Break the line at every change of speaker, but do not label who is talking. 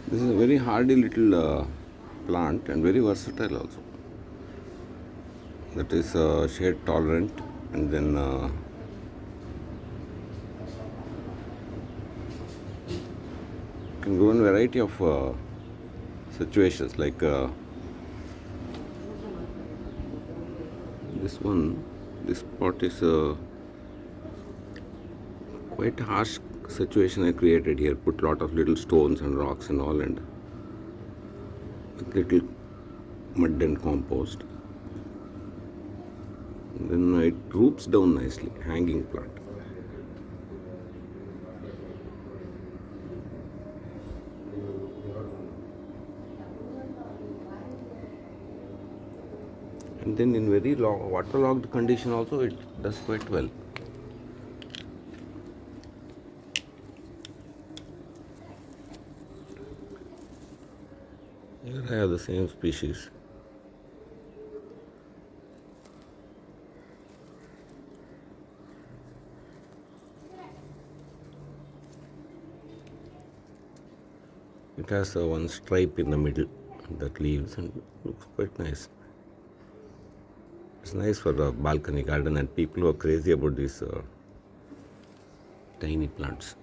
This is a very hardy little plant and very versatile also. That is shade tolerant, and then can grow in a variety of situations, like this one. This pot is quite harsh situation I created here. Put lot of little stones and rocks and all, and with little mud and compost. And then it roots down nicely. Hanging plant. And then in very waterlogged condition also it does quite well. Here I have the same species. It has one stripe in the middle that leaves and looks quite nice. It's nice for a balcony garden and people who are crazy about these tiny plants.